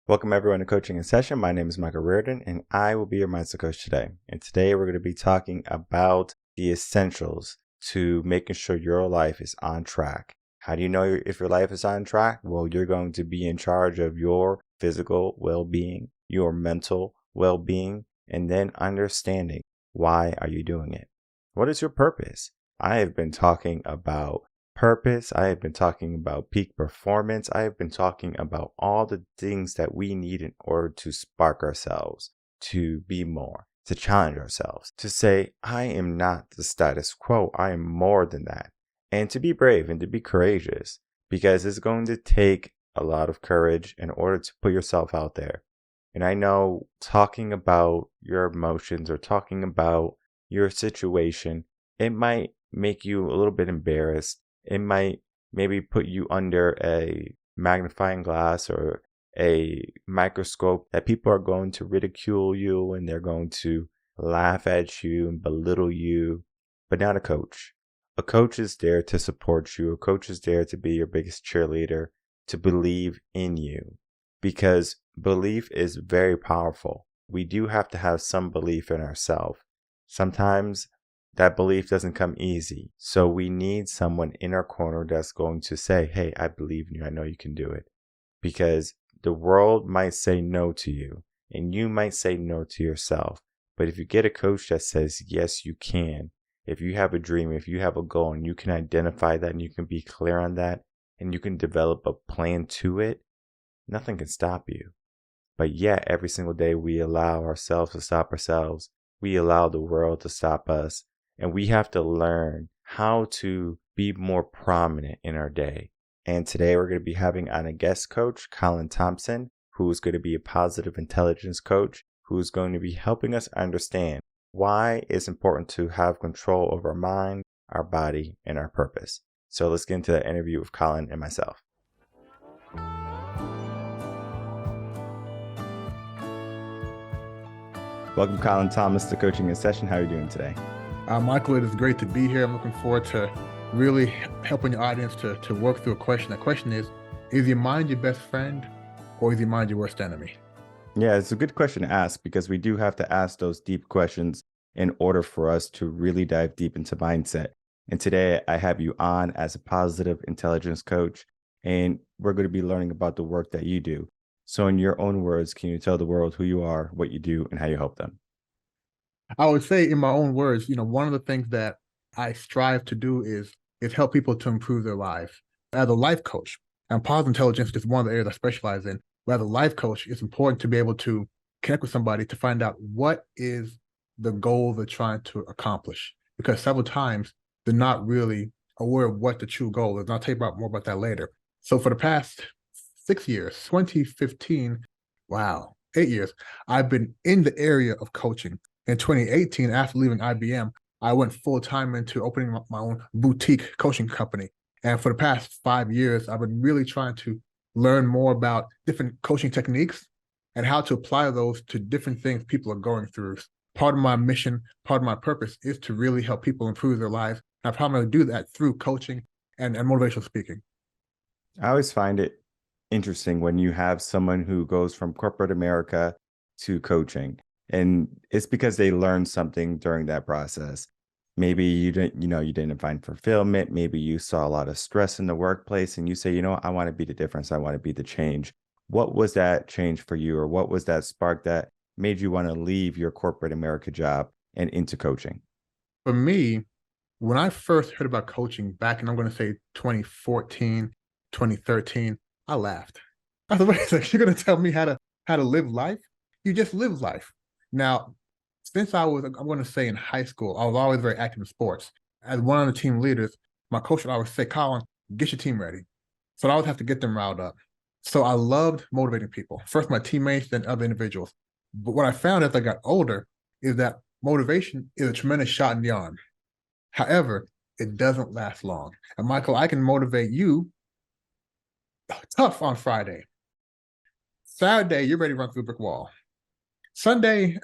Welcome everyone to Coaching in Session. My name is Michael Reardon and I will be your mindset coach today. And today we're going to be talking about the essentials to making sure your life is on track. How do you know if your life is on track? Well, you're going to be in charge of your physical well-being, your mental well-being, and then understanding why are you doing it? What is your purpose? I have been talking about purpose. I have been talking about peak performance. I have been talking about all the things that we need in order to spark ourselves, to be more, to challenge ourselves, to say, I am not the status quo. I am more than that. And to be brave and to be courageous, because it's going to take a lot of courage in order to put yourself out there. And I know talking about your emotions or talking about your situation, it might make you a little bit embarrassed. It might maybe put you under a magnifying glass or a microscope that people are going to ridicule you and they're going to laugh at you and belittle you, but not a coach. A coach is there to support you. A coach is there to be your biggest cheerleader, to believe in you, because belief is very powerful. We do have to have some belief in ourselves. Sometimes that belief doesn't come easy. So we need someone in our corner that's going to say, hey, I believe in you. I know you can do it. Because the world might say no to you and you might say no to yourself. But if you get a coach that says, yes, you can, if you have a dream, if you have a goal and you can identify that and you can be clear on that and you can develop a plan to it, nothing can stop you. But yet every single day we allow ourselves to stop ourselves. We allow the world to stop us. And we have to learn how to be more prominent in our day. And today we're going to be having on a guest coach, Colin Thompson, who is going to be a positive intelligence coach, who is going to be helping us understand why it's important to have control over our mind, our body, and our purpose. So let's get into that interview with Colin and myself. Welcome, Colin Thomas, to Coaching in Session. How are you doing today? Michael, it is great to be here. I'm looking forward to really helping the audience to work through a question. The question is your mind your best friend or is your mind your worst enemy? Yeah, it's a good question to ask because we do have to ask those deep questions in order for us to really dive deep into mindset. And today I have you on as a positive intelligence coach, and we're going to be learning about the work that you do. So in your own words, can you tell the world who you are, what you do, and how you help them? I would say in my own words, one of the things that I strive to do is help people to improve their lives. As a life coach, and positive intelligence is one of the areas I specialize in. But as a life coach, it's important to be able to connect with somebody to find out what is the goal they're trying to accomplish. Because several times they're not really aware of what the true goal is. And I'll tell you more about that later. So for the past 6 years, 2015, wow, 8 years, I've been in the area of coaching. In 2018, after leaving IBM, I went full-time into opening my own boutique coaching company. And for the past 5 years, I've been really trying to learn more about different coaching techniques and how to apply those to different things people are going through. Part of my mission, part of my purpose is to really help people improve their lives. And I primarily do that through coaching and motivational speaking. I always find it interesting when you have someone who goes from corporate America to coaching, and it's because they learned something during that process. Maybe you didn't find fulfillment. Maybe you saw a lot of stress in the workplace and you say, I want to be the difference. I want to be the change. What was that change for you? Or what was that spark that made you want to leave your corporate America job and into coaching? For me, when I first heard about coaching back in, I'm going to say 2014, 2013, I laughed. I was like, you're going to tell me how to live life? You just live life. Now, since I'm going to say in high school, I was always very active in sports. As one of the team leaders, my coach would always say, Colin, get your team ready. So I always have to get them riled up. So I loved motivating people. First my teammates, then other individuals. But what I found as I got older is that motivation is a tremendous shot in the arm. However, it doesn't last long. And Michael, I can motivate you tough on Friday. Saturday, you're ready to run through a brick wall. Sunday,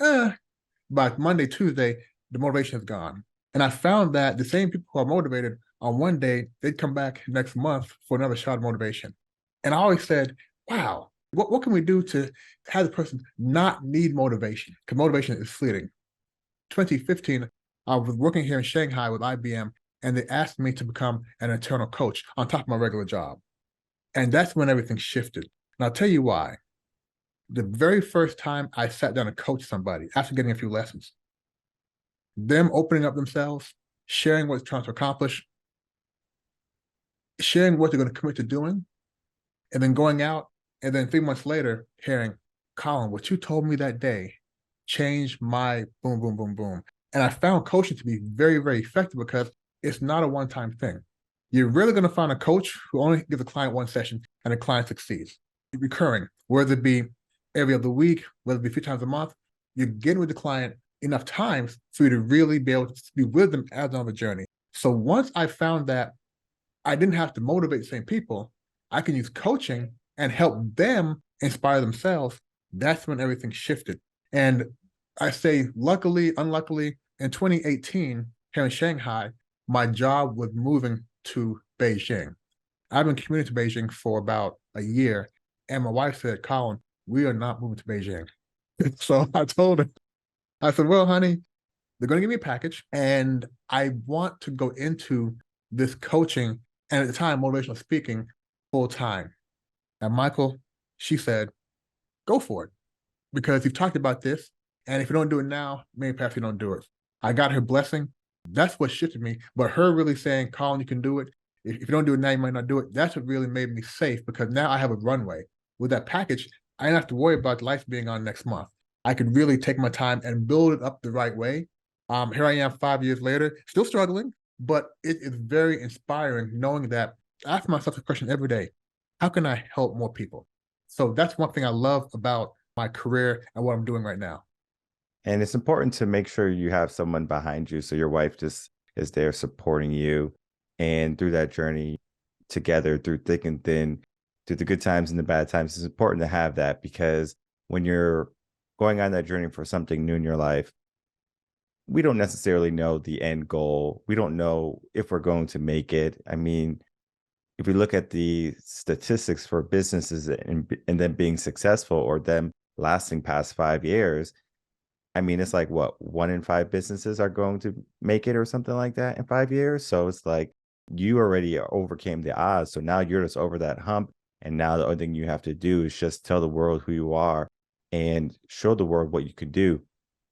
by Monday, Tuesday, the motivation is gone. And I found that the same people who are motivated on one day, they'd come back next month for another shot of motivation. And I always said, wow, What can we do to have the person not need motivation? Because motivation is fleeting. 2015, I was working here in Shanghai with IBM, and they asked me to become an internal coach on top of my regular job. And that's when everything shifted. And I'll tell you why. The very first time I sat down to coach somebody after getting a few lessons, them opening up themselves, sharing what they're trying to accomplish, sharing what they're going to commit to doing, and then going out, and then 3 months later, hearing, Colin, what you told me that day changed my boom, boom, boom, boom. And I found coaching to be very, very effective because it's not a one-time thing. You're really going to find a coach who only gives a client one session and the client succeeds. Recurring, whether it be every other week, whether it be 3 times a month, you're getting with the client enough times for you to really be able to be with them as on the journey. So once I found that I didn't have to motivate the same people, I can use coaching and help them inspire themselves. That's when everything shifted. And I say, luckily, unluckily, in 2018, here in Shanghai, my job was moving to Beijing. I've been commuting to Beijing for about a year, and my wife said, Colin, we are not moving to Beijing. So I told her, I said, well, honey, they're going to give me a package, and I want to go into this coaching and at the time, motivational speaking full time. And Michael, she said, go for it, because you've talked about this. And if you don't do it now, maybe perhaps you don't do it. I got her blessing. That's what shifted me. But her really saying, Colin, you can do it. If you don't do it now, you might not do it. That's what really made me safe, because now I have a runway. With that package, I don't have to worry about lights being on next month. I could really take my time and build it up the right way. Here I am 5 years later, still struggling, but it is very inspiring knowing that I ask myself the question every day, how can I help more people? So that's one thing I love about my career and what I'm doing right now. And it's important to make sure you have someone behind you. So your wife just is there supporting you and through that journey together, through thick and thin, through the good times and the bad times. It's important to have that, because when you're going on that journey for something new in your life, we don't necessarily know the end goal. We don't know if we're going to make it. I mean, if we look at the statistics for businesses and them being successful or them lasting past 5 years, I mean, it's like what, 1 in 5 businesses are going to make it or something like that in 5 years. So it's like you already overcame the odds. So now you're just over that hump. And now the only thing you have to do is just tell the world who you are and show the world what you could do.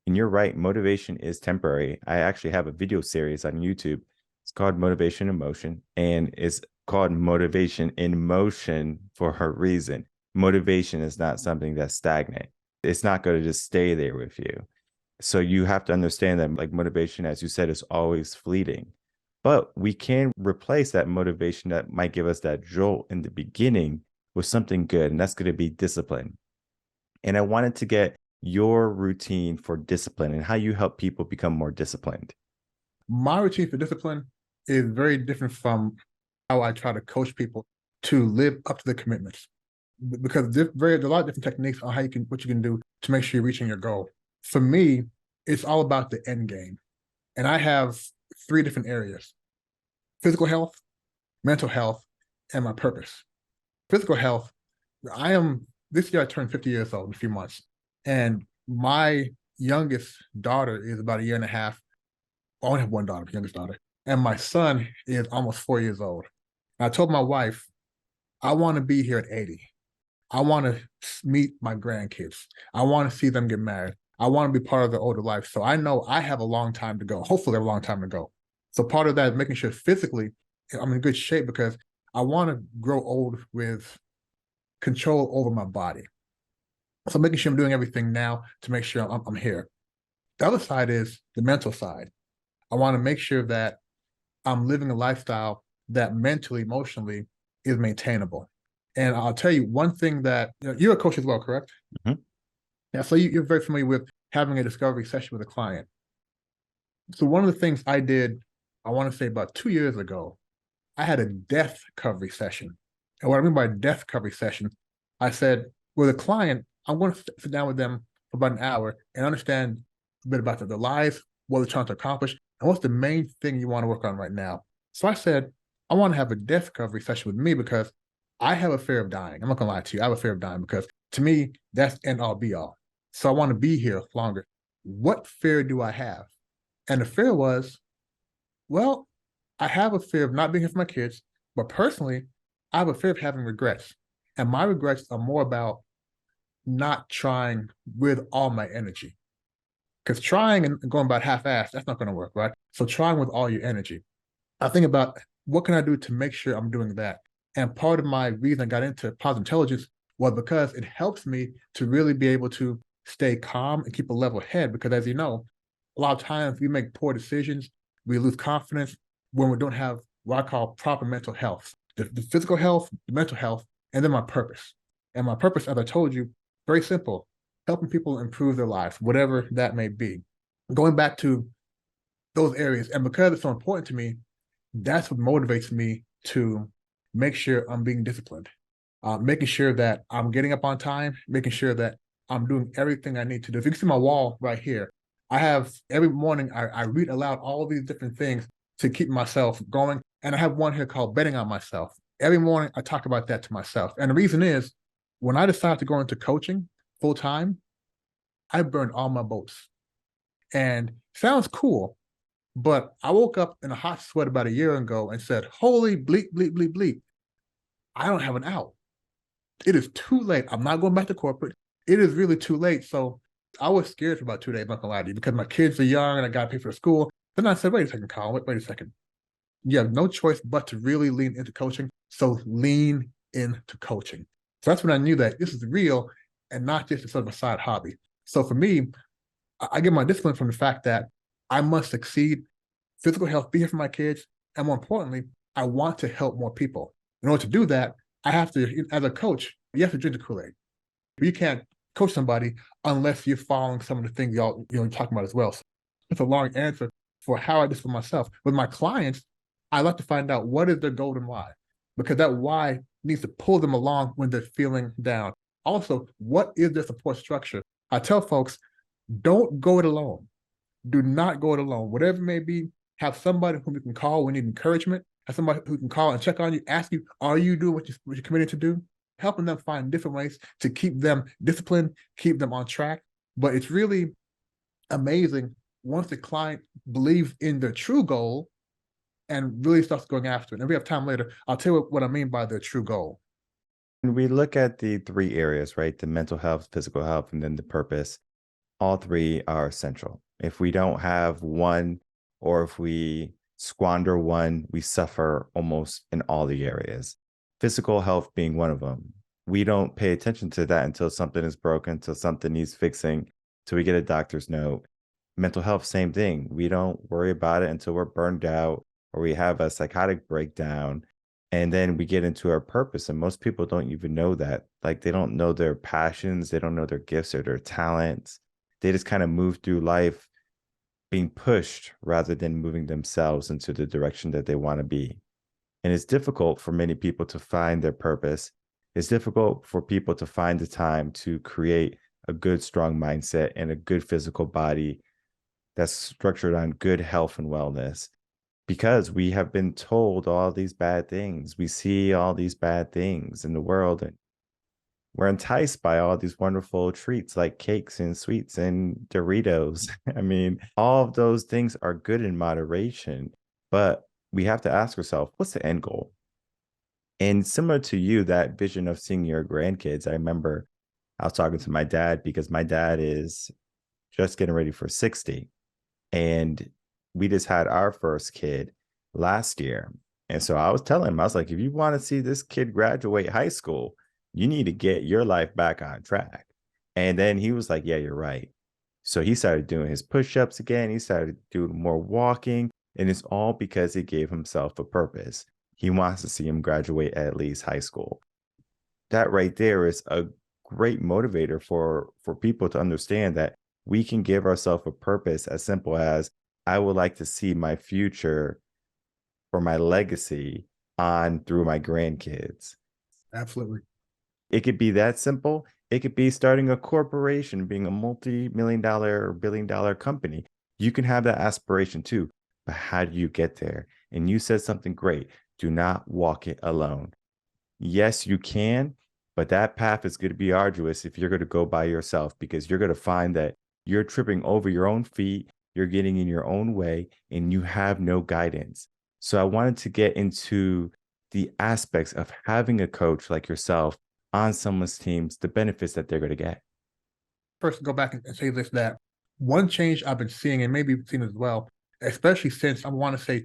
And you're right, motivation is temporary. I actually have a video series on YouTube. It's called Motivation in Motion, and it's called Motivation in Motion for a reason. Motivation is not something that's stagnant. It's not going to just stay there with you. So you have to understand that, like, motivation, as you said, is always fleeting. But we can replace that motivation that might give us that jolt in the beginning with something good, and that's going to be discipline. And I wanted to get your routine for discipline and how you help people become more disciplined. My routine for discipline is very different from how I try to coach people to live up to the commitments, because there's a lot of different techniques on what you can do to make sure you're reaching your goal. For me, it's all about the end game. And I have 3 different areas: physical health, mental health, and my purpose. Physical health, this year I turned 50 years old in a few months. And my youngest daughter is about a year and a half. I only have one daughter, my youngest daughter. And my son is almost 4 years old. And I told my wife, I want to be here at 80. I want to meet my grandkids. I want to see them get married. I want to be part of their older life. So I know I have a long time to go. Hopefully, I have a long time to go. So part of that is making sure physically I'm in good shape, because I want to grow old with control over my body. So making sure I'm doing everything now to make sure I'm here. The other side is the mental side. I want to make sure that I'm living a lifestyle that mentally, emotionally is maintainable. And I'll tell you one thing that you're a coach as well, correct? Mhm. Yeah. So you're very familiar with having a discovery session with a client. So one of the things I did, I want to say about 2 years ago, I had a death recovery session. And what I mean by death recovery session, I said, with a client, I'm going to sit down with them for about an hour and understand a bit about their lives, what they're trying to accomplish, and what's the main thing you want to work on right now. So I said, I want to have a death recovery session with me, because I have a fear of dying. I'm not gonna lie to you. I have a fear of dying because to me, that's end all be all. So I want to be here longer. What fear do I have? And the fear was, well, I have a fear of not being here for my kids, but personally, I have a fear of having regrets. And my regrets are more about not trying with all my energy. Because trying and going about half-assed, that's not going to work, right? So trying with all your energy. I think about what can I do to make sure I'm doing that. And part of my reason I got into positive intelligence was because it helps me to really be able to stay calm and keep a level head. Because as you know, a lot of times we make poor decisions, we lose confidence when we don't have what I call proper mental health, the physical health, the mental health, and then my purpose. And my purpose, as I told you, very simple, helping people improve their lives, whatever that may be. Going back to those areas, and because it's so important to me, that's what motivates me to make sure I'm being disciplined, making sure that I'm getting up on time, making sure that I'm doing everything I need to do. If you can see my wall right here, I have every morning I read aloud all these different things to keep myself going. And I have one here called betting on myself. Every morning I talk about that to myself. And the reason is when I decided to go into coaching full time, I burned all my boats. And sounds cool, but I woke up in a hot sweat about a year ago and said, holy bleep, bleep, bleep, bleep. I don't have an out. It is too late. I'm not going back to corporate. It is really too late. So I was scared for about 2 days, I'm not gonna lie to you, because my kids are young and I gotta pay for school. Then I said, wait a second, Colin, wait a second. You have no choice but to really lean into coaching. So lean into coaching. So that's when I knew that this is real and not just a sort of a side hobby. So for me, I get my discipline from the fact that I must succeed, physical health, be here for my kids, and more importantly, I want to help more people. In order to do that, I have to, as a coach, you have to drink the Kool-Aid. You can't coach somebody unless you're following some of the things y'all talking about as well. So it's a long answer for how I do this for myself. With my clients, I like to find out what is their golden why, because that why needs to pull them along when they're feeling down. Also, what is their support structure? I tell folks, don't go it alone. Do not go it alone. Whatever it may be, have somebody whom you can call when you need encouragement. Have somebody who can call and check on you, ask you, are you doing what you're committed to do? Helping them find different ways to keep them disciplined, keep them on track. But it's really amazing once the client believes in their true goal and really starts going after it. And if we have time later, I'll tell you what I mean by their true goal. When we look at the three areas, right? The mental health, physical health, and then the purpose, all three are essential. If we don't have one, or if we squander one, we suffer almost in all the areas. Physical health being one of them. We don't pay attention to that until something is broken, until something needs fixing, till we get a doctor's note. Mental health, same thing. We don't worry about it until we're burned out or we have a psychotic breakdown. And then we get into our purpose. And most people don't even know that. Like they don't know their passions, they don't know their gifts or their talents. They just kind of move through life being pushed rather than moving themselves into the direction that they want to be. And it's difficult for many people to find their purpose. It's difficult for people to find the time to create a good, strong mindset and a good physical body that's structured on good health and wellness because we have been told all these bad things. We see all these bad things in the world and we're enticed by all these wonderful treats like cakes and sweets and Doritos. I mean, all of those things are good in moderation, but we have to ask ourselves, what's the end goal? And similar to you, that vision of seeing your grandkids, I remember I was talking to my dad because my dad is just getting ready for 60. And we just had our first kid last year. And so I was telling him, I was like, if you want to see this kid graduate high school, you need to get your life back on track. And then he was like, yeah, you're right. So he started doing his push-ups again. He started doing more walking. And it's all because he gave himself a purpose. He wants to see him graduate at least high school. That right there is a great motivator for people to understand that we can give ourselves a purpose as simple as I would like to see my future or my legacy on through my grandkids. Absolutely. It could be that simple. It could be starting a corporation, being a multi-million dollar or billion-dollar company. You can have that aspiration too, but how do you get there? And you said something great. Do not walk it alone. Yes, you can, but that path is going to be arduous if you're going to go by yourself, because you're going to find that you're tripping over your own feet, you're getting in your own way, and you have no guidance. So I wanted to get into the aspects of having a coach like yourself on someone's teams, the benefits that they're going to get. First, go back and say this, that one change I've been seeing, and maybe you've seen as well, especially since I want to say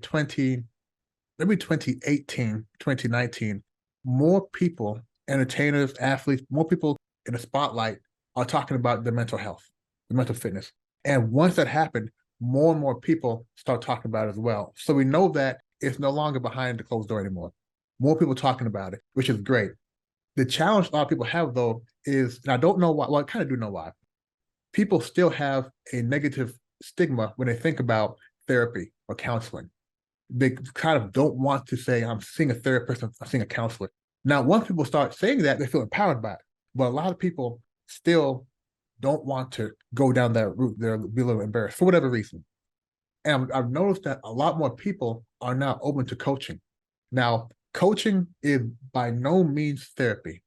maybe 2018, 2019, more people, entertainers, athletes, more people in the spotlight are talking about their mental health, the mental fitness. And once that happened, more and more people start talking about it as well. So we know that it's no longer behind the closed door anymore. More people talking about it, which is great. The challenge a lot of people have, though, is, and I don't know why, well, I kind of do know why. People still have a negative stigma when they think about therapy or counseling. They kind of don't want to say, I'm seeing a therapist, I'm seeing a counselor. Now, once people start saying that, they feel empowered by it. But a lot of people still don't want to go down that route. They're be a little embarrassed for whatever reason. And I've noticed that a lot more people are now open to coaching. Now, coaching is by no means therapy.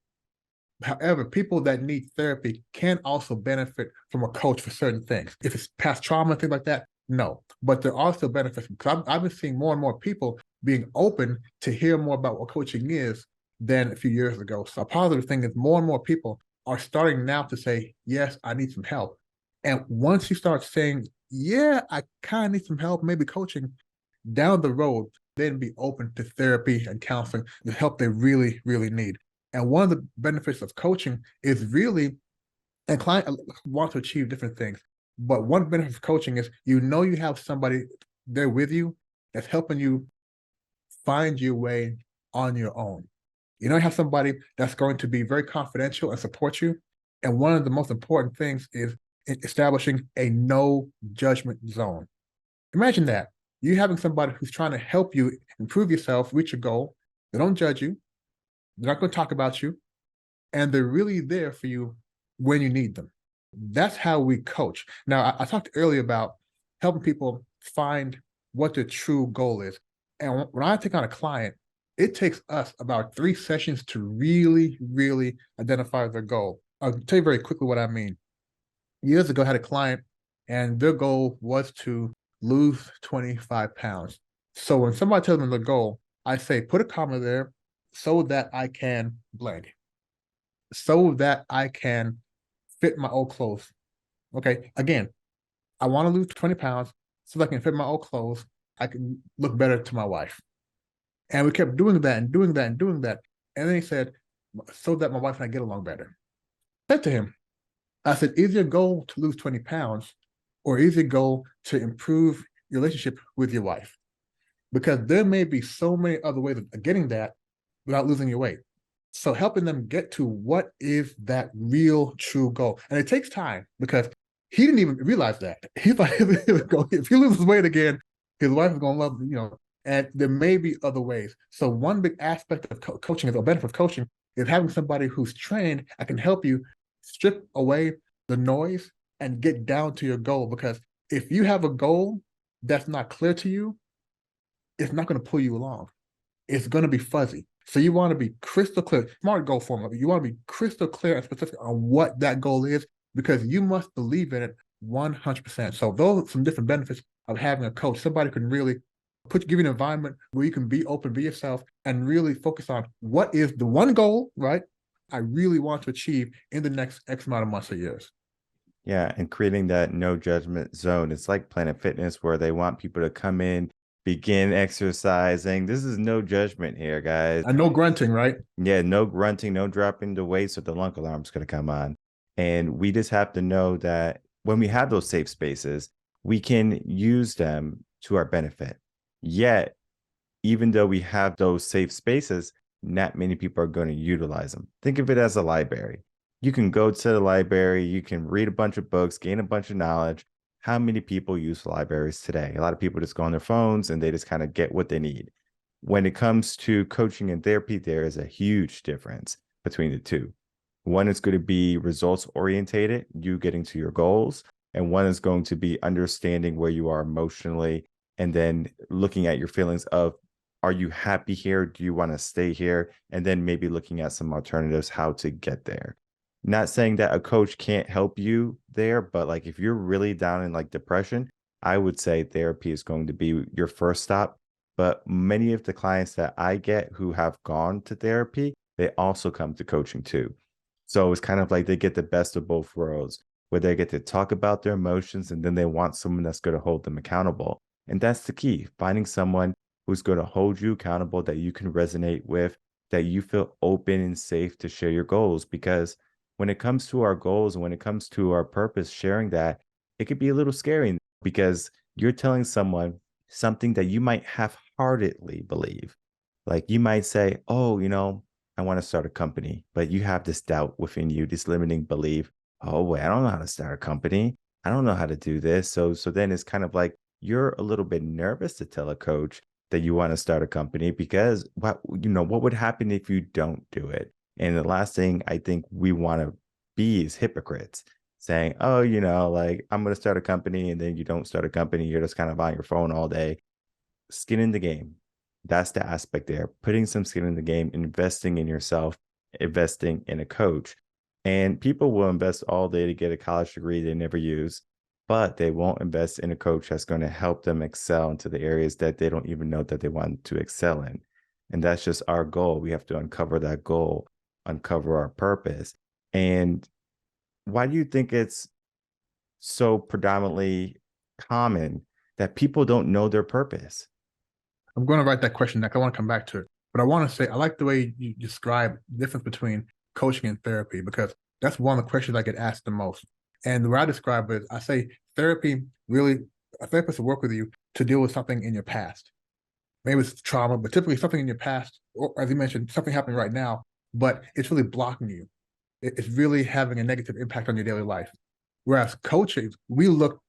However, people that need therapy can also benefit from a coach for certain things. If it's past trauma, things like that, no. But there are still benefits, because I've been seeing more and more people being open to hear more about what coaching is than a few years ago. So a positive thing is more and more people are starting now to say, yes, I need some help. And once you start saying, yeah, I kind of need some help, maybe coaching, down the road, then be open to therapy and counseling, the help they really, really need. And one of the benefits of coaching is really, and client want to achieve different things, but one benefit of coaching is, you have somebody there with you that's helping you find your way on your own. You have somebody that's going to be very confidential and support you. And one of the most important things is establishing a no judgment zone. Imagine that. You having somebody who's trying to help you improve yourself, reach your goal. They don't judge you. They're not going to talk about you. And they're really there for you when you need them. That's how we coach. Now, I talked earlier about helping people find what their true goal is. And when I take on a client, it takes us about 3 sessions to really, really identify their goal. I'll tell you very quickly what I mean. Years ago, I had a client, and their goal was to lose 25 pounds. So when somebody tells them the goal, I say, put a comma there so that I can blank, so that I can fit my old clothes. Okay, again, I want to lose 20 pounds so that I can fit my old clothes. I can look better to my wife. And we kept doing that and doing that and doing that. And then he said, so that my wife and I get along better. I said to him, I said, is your goal to lose 20 pounds, or is your goal to improve your relationship with your wife? Because there may be so many other ways of getting that without losing your weight. So helping them get to what is that real true goal. And it takes time, because he didn't even realize that. He thought if he loses weight again, his wife is going to love him, and there may be other ways. So one big aspect of coaching, is a benefit of coaching, is having somebody who's trained and can help you strip away the noise and get down to your goal. Because if you have a goal that's not clear to you, it's not going to pull you along. It's going to be fuzzy. So you want to be crystal clear. Smart goal formula. You want to be crystal clear and specific on what that goal is, because you must believe in it 100%. So those are some different benefits of having a coach. Somebody can really give you an environment where you can be open, be yourself, and really focus on what is the one goal, right, I really want to achieve in the next X amount of months or years. Yeah, and creating that no judgment zone. It's like Planet Fitness, where they want people to come in, begin exercising. This is no judgment here, guys. And no grunting, right? Yeah, no grunting, no dropping the weight, so the lunk alarm's going to come on. And we just have to know that when we have those safe spaces, we can use them to our benefit. Yet, even though we have those safe spaces, not many people are going to utilize them. Think of it as a library. You can go to the library, you can read a bunch of books, gain a bunch of knowledge. How many people use libraries today? A lot of people just go on their phones and they just kind of get what they need. When it comes to coaching and therapy, there is a huge difference between the two. One is going to be results orientated, you getting to your goals, and one is going to be understanding where you are emotionally, and then looking at your feelings of, Are you happy here? Do you want to stay here? And then maybe looking at some alternatives, how to get there. Not saying that a coach can't help you there, but like if you're really down in like depression, I would say therapy is going to be your first stop. But many of the clients that I get who have gone to therapy, they also come to coaching too. So it's kind of like they get the best of both worlds, where they get to talk about their emotions and then they want someone that's going to hold them accountable. And that's the key, finding someone who's going to hold you accountable, that you can resonate with, that you feel open and safe to share your goals. Because when it comes to our goals and when it comes to our purpose, sharing that, it could be a little scary because you're telling someone something that you might half heartedly believe. Like you might say, oh, I want to start a company, but you have this doubt within you, this limiting belief. Oh, wait, I don't know how to start a company. I don't know how to do this. So then it's kind of like you're a little bit nervous to tell a coach that you want to start a company because what would happen if you don't do it? And the last thing I think we want to be is hypocrites saying, oh, like I'm going to start a company, and then you don't start a company. You're just kind of on your phone all day. Skin in the game. That's the aspect there. Putting some skin in the game, investing in yourself, investing in a coach. And people will invest all day to get a college degree they never use, but they won't invest in a coach that's going to help them excel into the areas that they don't even know that they want to excel in. And that's just our goal. We have to uncover that goal, uncover our purpose. And why do you think it's so predominantly common that people don't know their purpose? I'm going to write that question next. I want to come back to it. But I want to say, I like the way you describe the difference between coaching and therapy, because that's one of the questions I get asked the most. And the way I describe it, I say therapy really, a therapist will work with you to deal with something in your past. Maybe it's trauma, but typically something in your past, or as you mentioned, something happening right now, but it's really blocking you. It's really having a negative impact on your daily life. Whereas coaching, we look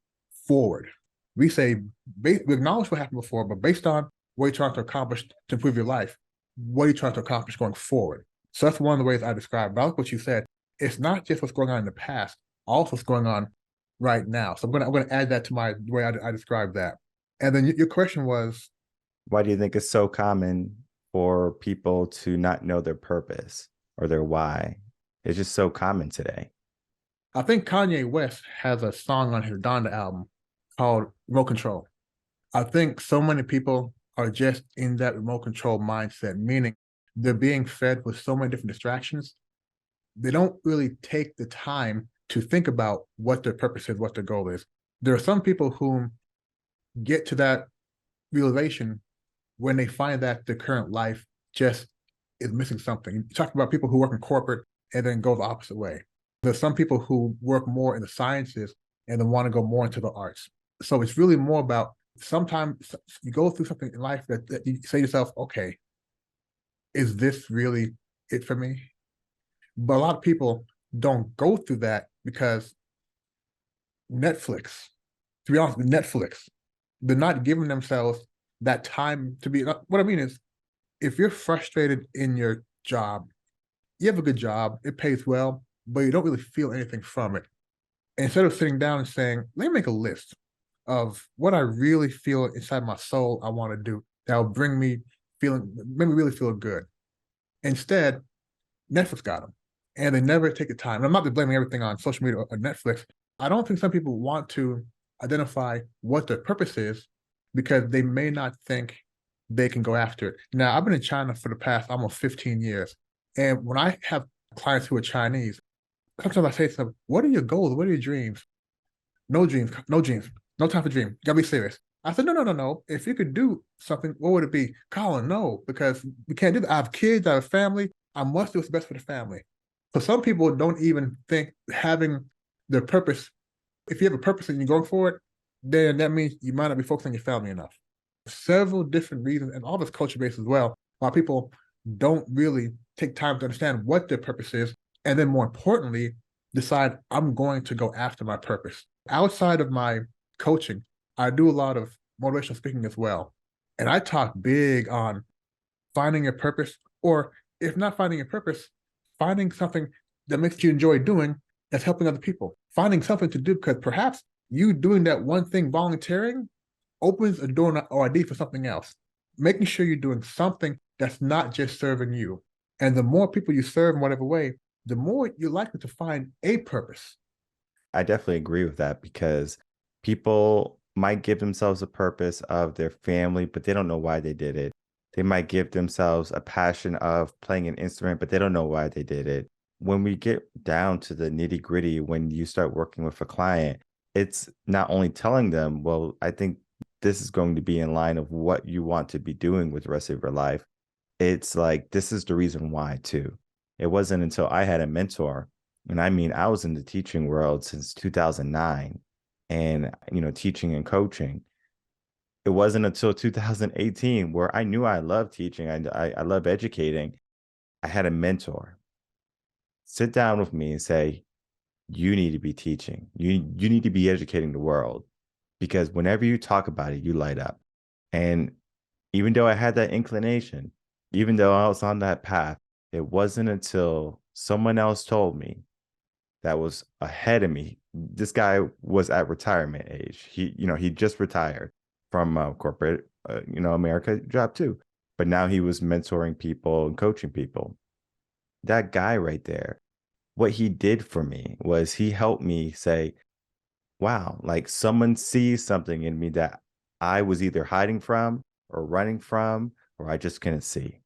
forward. We say, we acknowledge what happened before, but based on what you're trying to accomplish to improve your life, what are you trying to accomplish going forward? So that's one of the ways I describe. But I like what you said. It's not just what's going on in the past, also what's going on right now. So I'm going to add that to my way I describe that. And then your question was, why do you think it's so common for people to not know their purpose or their why? It's just so common today. I think Kanye West has a song on his Donda album called Remote Control. I think so many people are just in that remote control mindset, meaning they're being fed with so many different distractions. They don't really take the time to think about what their purpose is, what their goal is. There are some people who get to that realization when they find that their current life just is missing something. You talk about people who work in corporate and then go the opposite way. There's some people who work more in the sciences and then want to go more into the arts. So it's really more about, sometimes you go through something in life that you say to yourself, okay, is this really it for me? But a lot of people don't go through that because Netflix, to be honest, with Netflix, they're not giving themselves that time to be. What I mean is, if you're frustrated in your job, you have a good job, it pays well, but you don't really feel anything from it. Instead of sitting down and saying, let me make a list of what I really feel inside my soul I want to do that will bring me feeling, make me really feel good. Instead, Netflix got them, and they never take the time. And I'm not blaming everything on social media or Netflix. I don't think some people want to identify what their purpose is because they may not think they can go after it. Now, I've been in China for the past almost 15 years. And when I have clients who are Chinese, sometimes I say to them, what are your goals? What are your dreams? No dreams, no dreams, no time for dream. You gotta be serious. I said, no. If you could do something, what would it be? Colin, no, because we can't do that. I have kids, I have family. I must do what's best for the family. So some people don't even think having their purpose, if you have a purpose and you're going for it, then that means you might not be focusing on your family enough. Several different reasons, and all this culture-based as well, why people don't really take time to understand what their purpose is, and then more importantly, decide I'm going to go after my purpose. Outside of my coaching, I do a lot of motivational speaking as well. And I talk big on finding your purpose, or if not finding your purpose, finding something that makes you enjoy doing that's helping other people. Finding something to do, because perhaps you doing that one thing volunteering opens a door or idea for something else. making sure you're doing something that's not just serving you. And the more people you serve in whatever way, the more you're likely to find a purpose. I definitely agree with that because people might give themselves a purpose of their family, but they don't know why they did it. They might give themselves a passion of playing an instrument, but they don't know why they did it. When we get down to the nitty gritty, when you start working with a client, it's not only telling them, well, I think this is going to be in line of what you want to be doing with the rest of your life. It's like, this is the reason why, too. It wasn't until I had a mentor, and I mean, I was in the teaching world since 2009 and, teaching and coaching. It wasn't until 2018 where I knew I loved teaching. I love educating. I had a mentor sit down with me and say, you need to be teaching. You need to be educating the world because whenever you talk about it, you light up. And even though I had that inclination, even though I was on that path, it wasn't until someone else told me that was ahead of me. This guy was at retirement age. He just retired from corporate, America job too. But now he was mentoring people and coaching people. That guy right there, what he did for me was he helped me say, wow, like someone sees something in me that I was either hiding from or running from, or I just couldn't see.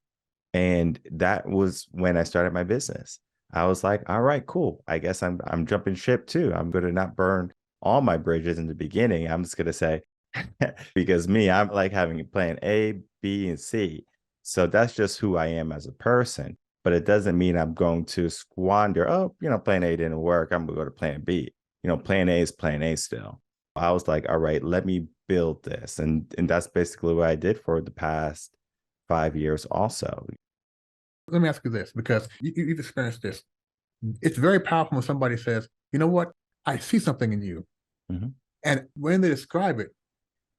And that was when I started my business. I was like, all right, cool. I guess I'm jumping ship too. I'm going to not burn all my bridges in the beginning. I'm just going to say, because me, I'm like having a plan A, B, and C. So that's just who I am as a person. But it doesn't mean I'm going to squander, oh, plan A didn't work. I'm going to go to plan B. Plan A is plan A still. I was like, all right, let me build this. And that's basically what I did for the past 5 years also. Let me ask you this, because you've experienced this. It's very powerful when somebody says, you know what, I see something in you. Mhm. And when they describe it,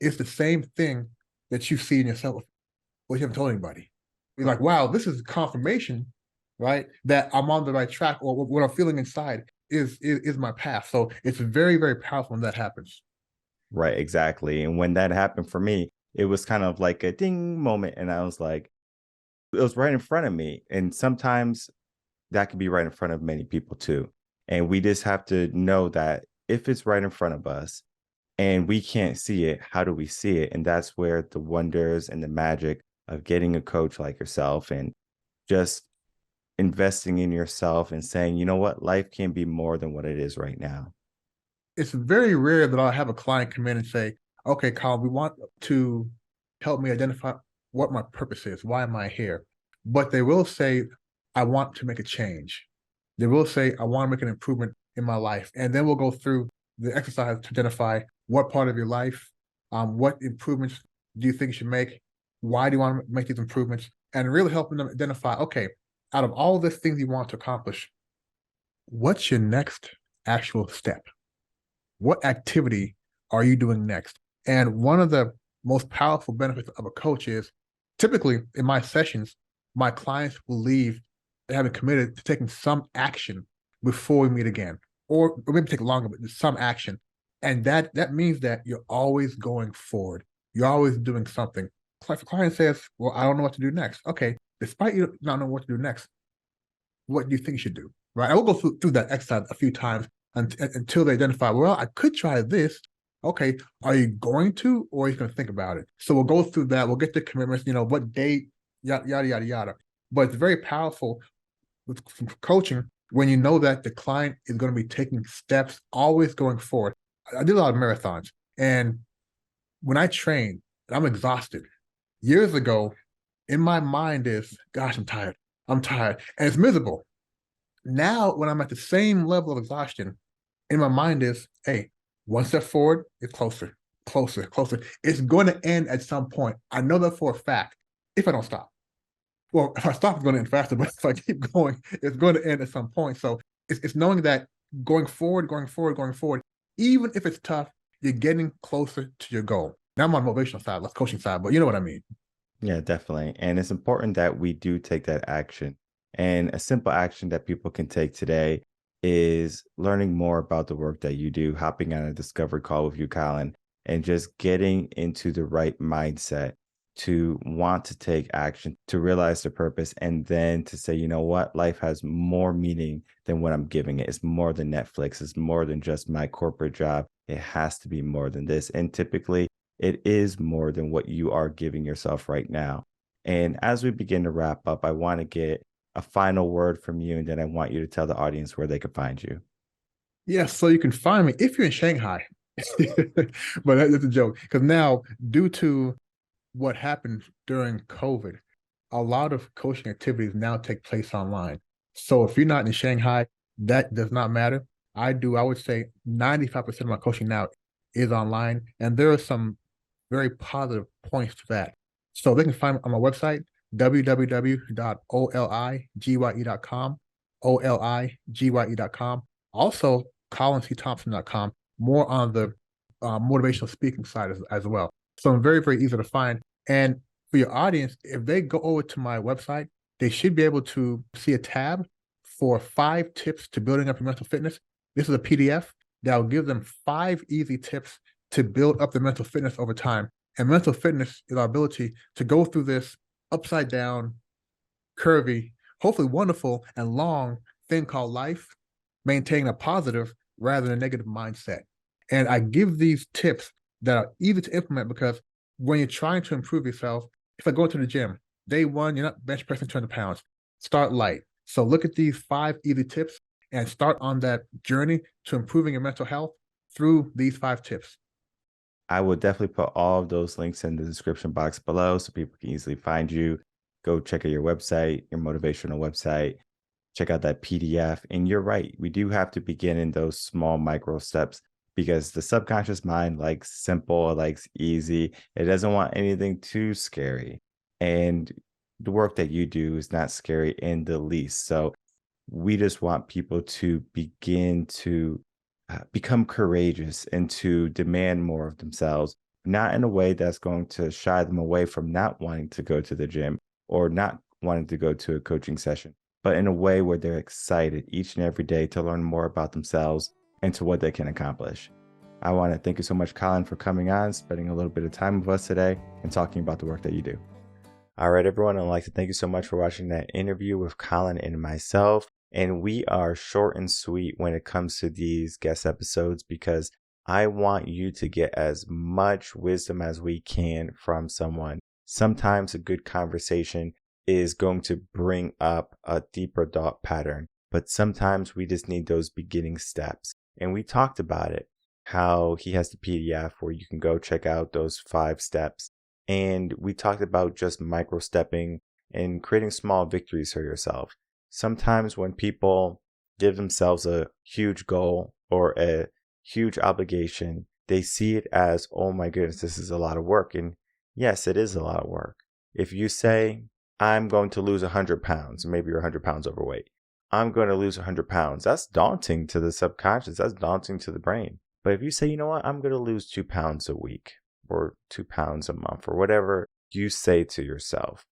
it's the same thing that you see in yourself, but you haven't told anybody. You're like, wow, this is confirmation, right? That I'm on the right track, or what I'm feeling inside is my path. So it's very, very powerful when that happens. Right, exactly. And when that happened for me, it was kind of like a ding moment. And I was like, it was right in front of me. And sometimes that could be right in front of many people too. And we just have to know that if it's right in front of us and we can't see it, how do we see it? And that's where the wonders and the magic of getting a coach like yourself and just investing in yourself and saying, you know what, life can be more than what it is right now. It's very rare that I'll have a client come in and say, okay, Colin, we want to help me identify what my purpose is. Why am I here? But they will say, I want to make a change. They will say, I want to make an improvement in my life. And then we'll go through the exercise to identify what part of your life, what improvements do you think you should make? Why do you want to make these improvements? And really helping them identify, okay, out of all these things you want to accomplish, what's your next actual step? What activity are you doing next? And one of the most powerful benefits of a coach is typically in my sessions, my clients will leave having committed to taking some action before we meet again, or maybe take longer, but some action. And that means that you're always going forward. You're always doing something. If a client says, well, I don't know what to do next. Okay, despite you not knowing what to do next, what do you think you should do? Right. I will go through that exercise a few times until they identify, well, I could try this. Okay, are you going to, or are you going to think about it? So we'll go through that. We'll get the commitments, what date, yada, yada, yada, yada. But it's very powerful with coaching when you know that the client is going to be taking steps, always going forward. I did a lot of marathons. And when I train, I'm exhausted. Years ago, in my mind is, gosh, I'm tired. I'm tired. And it's miserable. Now, when I'm at the same level of exhaustion, in my mind is, hey, one step forward, it's closer, closer, closer. It's going to end at some point. I know that for a fact if I don't stop. Well, if I stop, it's going to end faster, but if I keep going, it's going to end at some point. So it's knowing that going forward, going forward, going forward, even if it's tough, you're getting closer to your goal. Now I'm on the motivational side, less coaching side, but you know what I mean. Yeah, definitely. And it's important that we do take that action. And a simple action that people can take today is learning more about the work that you do, hopping on a discovery call with you, Colin, and just getting into the right mindset. to want to take action, to realize the purpose, and then to say, you know what, life has more meaning than what I'm giving it. It's more than Netflix, it's more than just my corporate job. It has to be more than this. And typically, it is more than what you are giving yourself right now. And as we begin to wrap up, I want to get a final word from you, and then I want you to tell the audience where they can find you. Yes, so you can find me if you're in Shanghai. But that's a joke. Because now, due to what happened during COVID, a lot of coaching activities now take place online. So if you're not in Shanghai, that does not matter. I would say 95% of my coaching now is online. And there are some very positive points to that. So they can find me on my website, www.oligye.com, oligye.com. Also, colincthompson.com, more on the motivational speaking side as well. So I'm very, very easy to find. And for your audience, if they go over to my website, they should be able to see a tab for 5 tips to building up your mental fitness. This is a PDF that will give them 5 easy tips to build up their mental fitness over time. And mental fitness is our ability to go through this upside down, curvy, hopefully wonderful and long thing called life, maintaining a positive rather than a negative mindset. And I give these tips that are easy to implement because when you're trying to improve yourself, if I go to the gym, day one, you're not bench pressing 200 pounds, start light. So look at these 5 easy tips and start on that journey to improving your mental health through these 5 tips. I will definitely put all of those links in the description box below so people can easily find you. Go check out your website, your motivational website, check out that PDF. And you're right, we do have to begin in those small micro steps because the subconscious mind likes simple, it likes easy. It doesn't want anything too scary. And the work that you do is not scary in the least. So we just want people to begin to become courageous and to demand more of themselves, not in a way that's going to shy them away from not wanting to go to the gym or not wanting to go to a coaching session, but in a way where they're excited each and every day to learn more about themselves and to what they can accomplish. I want to thank you so much, Colin, for coming on, spending a little bit of time with us today and talking about the work that you do. All right, everyone, I'd like to thank you so much for watching that interview with Colin and myself. And we are short and sweet when it comes to these guest episodes because I want you to get as much wisdom as we can from someone. Sometimes a good conversation is going to bring up a deeper thought pattern, but sometimes we just need those beginning steps. And we talked about it, how he has the PDF where you can go check out those 5 steps. And we talked about just micro stepping and creating small victories for yourself. Sometimes when people give themselves a huge goal or a huge obligation, they see it as, oh my goodness, this is a lot of work. And yes, it is a lot of work. If you say, I'm going to lose 100 pounds, maybe you're 100 pounds overweight. I'm going to lose 100 pounds. That's daunting to the subconscious. That's daunting to the brain. But if you say, you know what, I'm going to lose 2 pounds a week or 2 pounds a month or whatever you say to yourself,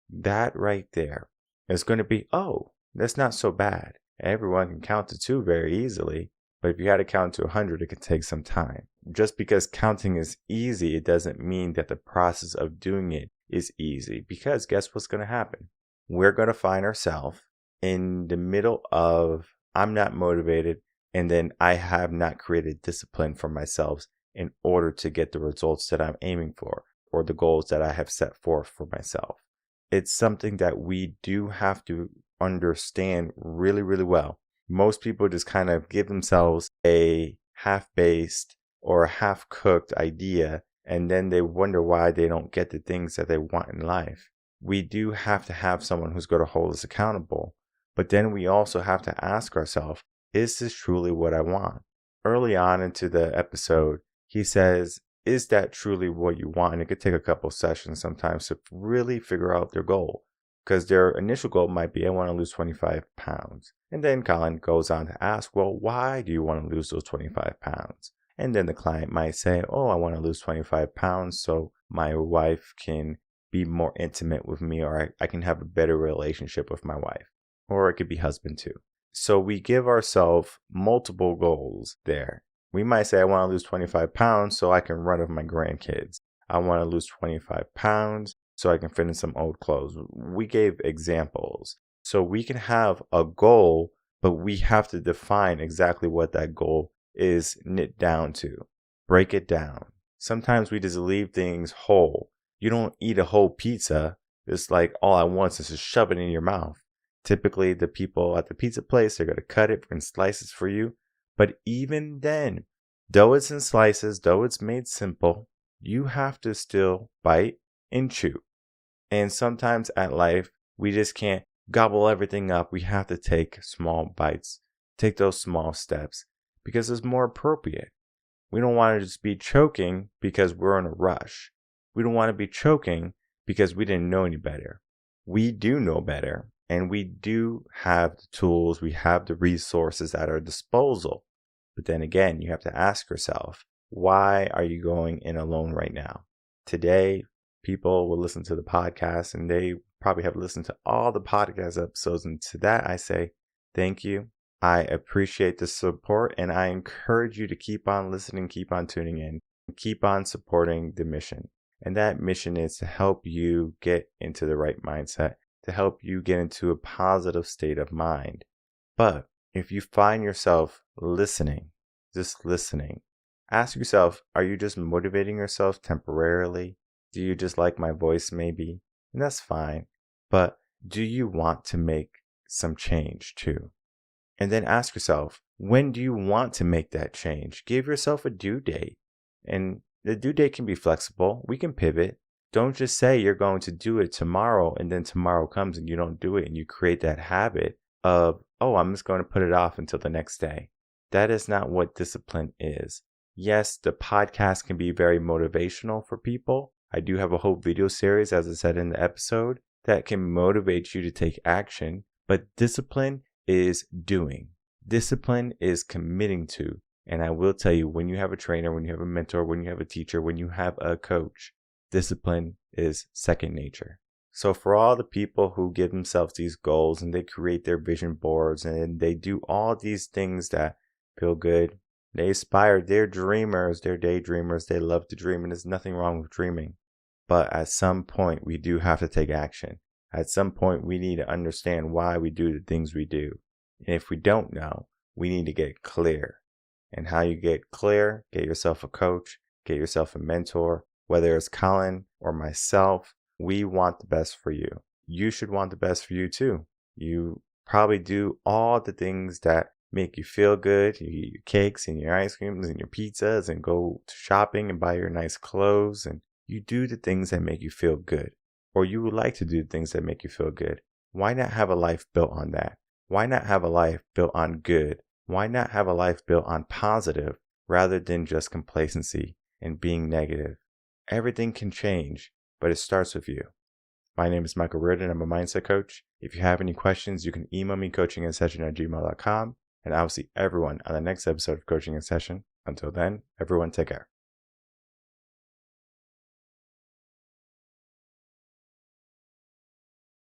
that right there is going to be, oh, that's not so bad. Everyone can count to 2 very easily. But if you had to count to 100, it could take some time. Just because counting is easy, it doesn't mean that the process of doing it is easy. Because guess what's going to happen? We're going to find ourselves in the middle of, I'm not motivated, and then I have not created discipline for myself in order to get the results that I'm aiming for or the goals that I have set forth for myself. It's something that we do have to understand really, really well. Most people just kind of give themselves a half-based or half-cooked idea, and then they wonder why they don't get the things that they want in life. We do have to have someone who's going to hold us accountable, but then we also have to ask ourselves, is this truly what I want? Early on into the episode, he says, is that truly what you want? And it could take a couple sessions sometimes to really figure out their goal. Because their initial goal might be, I want to lose 25 pounds. And then Colin goes on to ask, well, why do you want to lose those 25 pounds? And then the client might say, oh, I want to lose 25 pounds so my wife can be more intimate with me, or I can have a better relationship with my wife. Or it could be husband too. So we give ourselves multiple goals there. We might say, I want to lose 25 pounds so I can run with my grandkids. I want to lose 25 pounds so I can fit in some old clothes. We gave examples. So we can have a goal, but we have to define exactly what that goal is knit down to. Break it down. Sometimes we just leave things whole. You don't eat a whole pizza. It's like all at once is just shove it in your mouth. Typically, the people at the pizza place, they're going to cut it in slices for you. But even then, though it's in slices, though it's made simple, you have to still bite and chew. And sometimes at life, we just can't gobble everything up. We have to take small bites, take those small steps because it's more appropriate. We don't want to just be choking because we're in a rush. We don't want to be choking because we didn't know any better. We do know better, and we do have the tools, we have the resources at our disposal. But then again, you have to ask yourself, why are you going in alone right now? Today, people will listen to the podcast and they probably have listened to all the podcast episodes. And to that, I say, thank you. I appreciate the support and I encourage you to keep on listening, keep on tuning in, and keep on supporting the mission. And that mission is to help you get into the right mindset, to help you get into a positive state of mind. But if you find yourself listening, just listening, ask yourself, are you just motivating yourself temporarily? Do you just like my voice maybe? And that's fine. But do you want to make some change too? And then ask yourself, when do you want to make that change? Give yourself a due date. And the due date can be flexible. We can pivot. Don't just say you're going to do it tomorrow and then tomorrow comes and you don't do it and you create that habit of, oh, I'm just going to put it off until the next day. That is not what discipline is. Yes, the podcast can be very motivational for people. I do have a whole video series, as I said in the episode, that can motivate you to take action. But discipline is doing. Discipline is committing to. And I will tell you, when you have a trainer, when you have a mentor, when you have a teacher, when you have a coach, discipline is second nature. So for all the people who give themselves these goals and they create their vision boards and they do all these things that feel good, they aspire, they're dreamers, they're daydreamers, they love to dream, and there's nothing wrong with dreaming. But at some point, we do have to take action. At some point, we need to understand why we do the things we do. And if we don't know, we need to get clear. And how you get clear, get yourself a coach, get yourself a mentor, whether it's Colin or myself. We want the best for you. You should want the best for you too. You probably do all the things that make you feel good. You eat your cakes and your ice creams and your pizzas and go to shopping and buy your nice clothes. And you do the things that make you feel good. Or you would like to do things that make you feel good. Why not have a life built on that? Why not have a life built on good? Why not have a life built on positive rather than just complacency and being negative? Everything can change, but it starts with you. My name is Michael Reardon. I'm a mindset coach. If you have any questions, you can email me coachinginsession@gmail.com. And I will see everyone on the next episode of Coaching in Session. Until then, everyone take care.